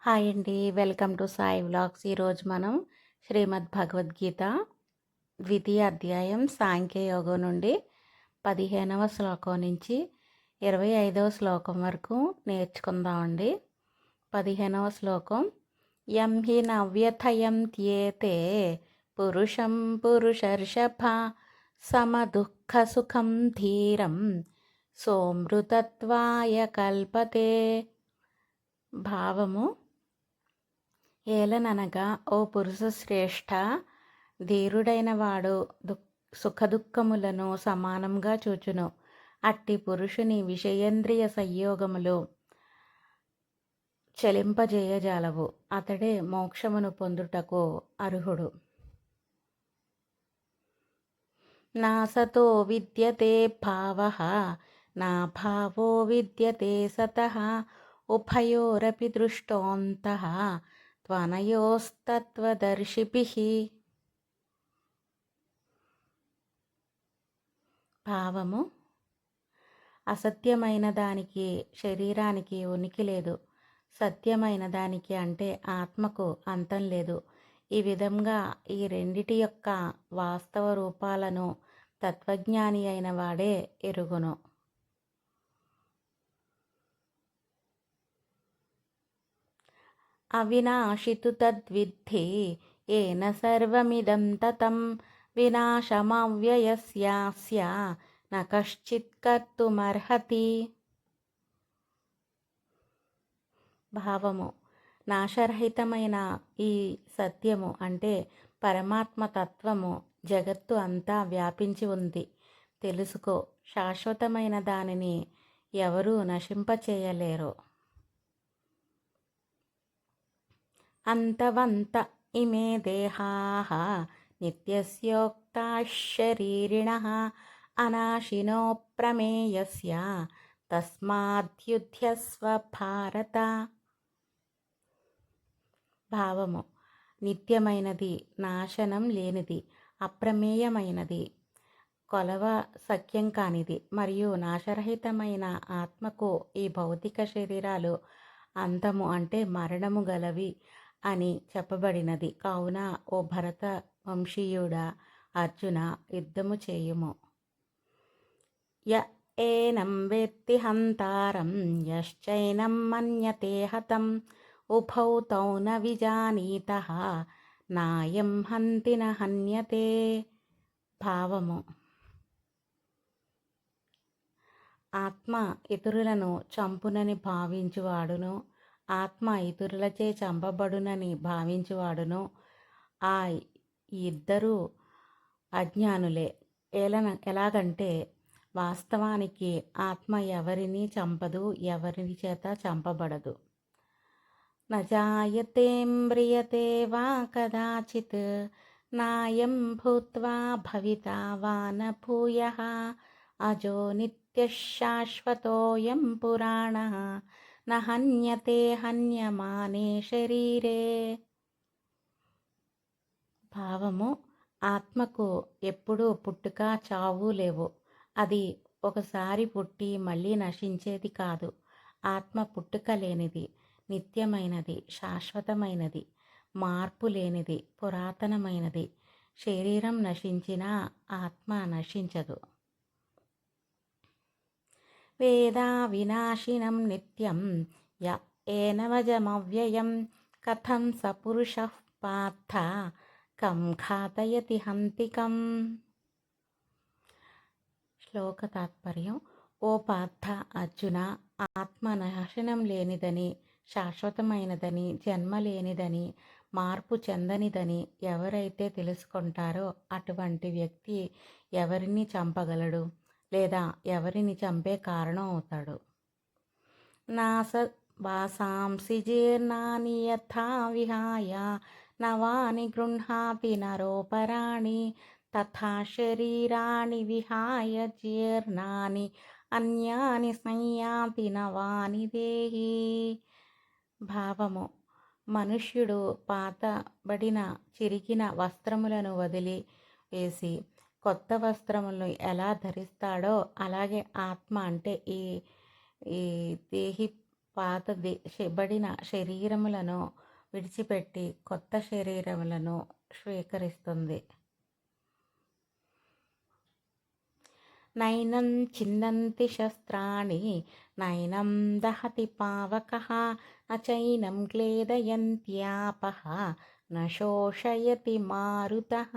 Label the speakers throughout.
Speaker 1: Hi అండి. Welcome to Sai vlogs. ఈరోజు మనం శ్రీమద్ భగవద్గీత ద్వితీయ అధ్యాయం సాంఖ్య యోగం నుండి 15వ శ్లోకం నుంచి 25వ శ్లోకం వరకు నేర్చుకుందామండి. 15వ శ్లోకం. యం హి నవ్యథయంత్యేతే పురుషం పురుషర్షభ సమదుఃఖ సుఖం ధీరం సోమృతత్వాయ కల్పతే. భావము: ఏలననగా ఓ పురుష శ్రేష్ఠ, ధీరుడైన వాడు సుఖదుఖములను సమానంగా చూచును. అట్టి పురుషుని విషయేంద్రియ సంయోగములు చలింపజేయజాలవు. అతడే మోక్షమును పొందుటకు అర్హుడు. నా సతో విద్యతే భావః నా భావో విద్యతే సతః ఉభయోరపి దృష్టోంతః త్వనయోస్తత్వదర్శిభిః. భావము: అసత్యమైన దానికి శరీరానికి ఉనికి లేదు, సత్యమైన దానికి అంటే ఆత్మకు అంతం లేదు. ఈ విధంగా ఈ రెండిటి యొక్క వాస్తవ రూపాలను తత్వజ్ఞాని అయిన వాడే ఎరుగును. అవినాశితు తద్విద్ధి ఏన సర్వమిదం తతం వినాశమవ్యయస్యాస్య న కశ్చిత్ కర్తుమర్హతి. భావము: నాశరహితమైన ఈ సత్యము అంటే పరమాత్మ తత్వము జగత్తు అంతా వ్యాపించి ఉంది. తెలుసుకో, శాశ్వతమైన దానిని ఎవరూ నశింపచేయలేరు. అంతవంత ఇమే దేహాః నిత్యస్యోక్తాః శరీరిణః అనాశినో ప్రమేయస్య తస్మాద్యుధ్యస్వ భారత. భావము: నిత్యమైనది, నాశనం లేనిది, అప్రమేయమైనది, కొలవ సఖ్యం కానిది మరియు నాశరహితమైన ఆత్మకు ఈ భౌతిక శరీరాలు అంతము అంటే మరణము గలవి అని చెప్పబడినది. కావున ఓ భరత వంశీయుడా అర్జున, యుద్ధము చేయుము. య ఏనం వేత్తి హంతారం యశ్చైనం మన్యతే హతం ఉభౌ తౌ న విజానీతః నాయం హంతి న హన్యతే. భావము: ఆత్మ ఇతరులను చంపునని భావించువాడును, ఆత్మ ఇతరులచే చంపబడునని భావించువాడును ఆ ఇద్దరూ అజ్ఞానులే. ఎలాగంటే వాస్తవానికి ఆత్మ ఎవరిని చంపదు, ఎవరి చేత చంపబడదు. నజాయతే మ్రియతే వా కదాచిత్ నాయం భూత్వా భవితా వా న భూయః అజో నిత్యః శాశ్వతోయం పురాణః న హన్యతే హన్యమానే శరీరే. భావము: ఆత్మకు ఎప్పుడూ పుట్టుక చావు లేవు. అది ఒకసారి పుట్టి మళ్ళీ నశించేది కాదు. ఆత్మ పుట్టుక లేనిది, నిత్యమైనది, శాశ్వతమైనది, మార్పు లేనిది, పురాతనమైనది. శరీరం నశించినా ఆత్మ నశించదు. వేదా వినాశినం నిత్యం య ఏనవజమవ్యయం కథం స పురుషః పార్థ కం ఘాతయతి హంతికం. శ్లోక తాత్పర్యం: ఓ పార్థ, అర్జున, ఆత్మ నాశనం లేనిదని, శాశ్వతమైనదని, జన్మ లేనిదని, మార్పు చెందనిదని ఎవరైతే తెలుసుకుంటారో అటువంటి వ్యక్తి ఎవరిని చంపగలడు లేదా ఎవరిని చంపే కారణం అవుతాడు. నాస వాసాంసి జీర్ణాని యథా విహాయ నవాని గృహ్ణాతి నరోపరాణి తథా శరీరాణి విహాయ జీర్ణాని అన్యాని సంయాతి నవాని దేహి. భావము: మనుష్యుడు పాతబడిన చిరిగిన వస్త్రములను వదిలి వేసి కొత్త వస్త్రములను ఎలా ధరిస్తాడో అలాగే ఆత్మ అంటే ఈ దేహి పాతది బడిన శరీరములను విడిచిపెట్టి కొత్త శరీరములను స్వీకరిస్తుంది. నైనం ఛిందంతి శస్త్రాణి నైనం దహతి పావకః నచైనం క్లేదయంత్యాపః న శోషయతి మారుతః.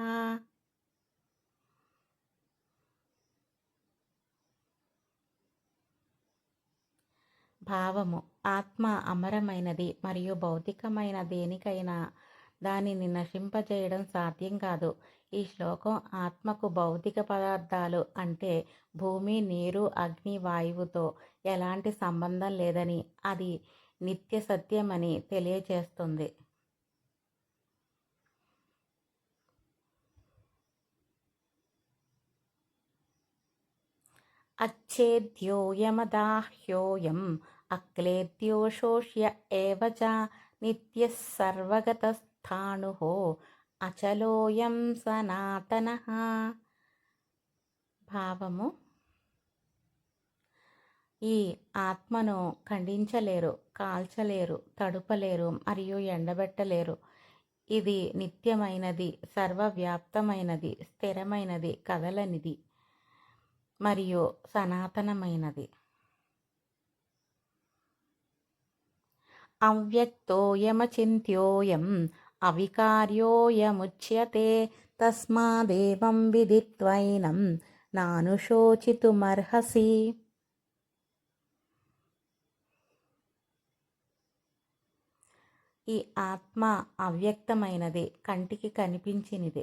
Speaker 1: భావము: ఆత్మ అమరమైనది మరియు భౌతికమైన దేనికైనా దానిని నశింపజేయడం సాధ్యం కాదు. ఈ శ్లోకం ఆత్మకు భౌతిక పదార్థాలు అంటే భూమి, నీరు, అగ్ని, వాయువుతో ఎలాంటి సంబంధం లేదని, అది నిత్య సత్యమని తెలియజేస్తుంది. అచ్ఛేద్యోయమదాహ్యోయం అక్లేద్యో శోష్య ఏవ చ నిత్యః సర్వగతస్థాణుః అచలోయం సనాతనః. భావము: ఈ ఆత్మను ఖండించలేరు, కాల్చలేరు, తడుపలేరు మరియు ఎండబెట్టలేరు. ఇది నిత్యమైనది, సర్వవ్యాప్తమైనది, స్థిరమైనది, కదలనిది మరియు సనాతనమైనది. అవ్యక్తోయమచింత్యోయం అవికార్యోయముచ్యతే తస్మాదేవం విదిత్వైనం నానుశోచితుమర్హసి. ఈ ఆత్మ అవ్యక్తమైనది, కంటికి కనిపించినది,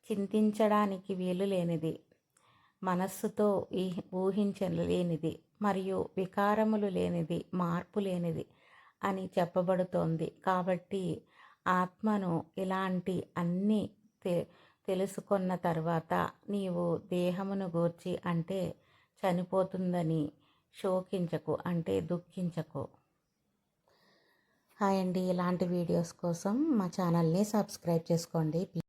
Speaker 1: చింతించడానికి వీలు లేనిది, మనస్సుతో ఊహించలేనిది మరియు వికారములు లేనిది, మార్పు లేనిది అని చెప్పబడుతోంది. కాబట్టి ఆత్మను ఇలాంటి అన్నీ తెలుసుకున్న తర్వాత నీవు దేహమును గూర్చి అంటే చనిపోతుందని శోకించకు, అంటే దుఃఖించకు. హాయ్ అండి, ఇలాంటి వీడియోస్ కోసం మా ఛానల్ని సబ్స్క్రైబ్ చేసుకోండి.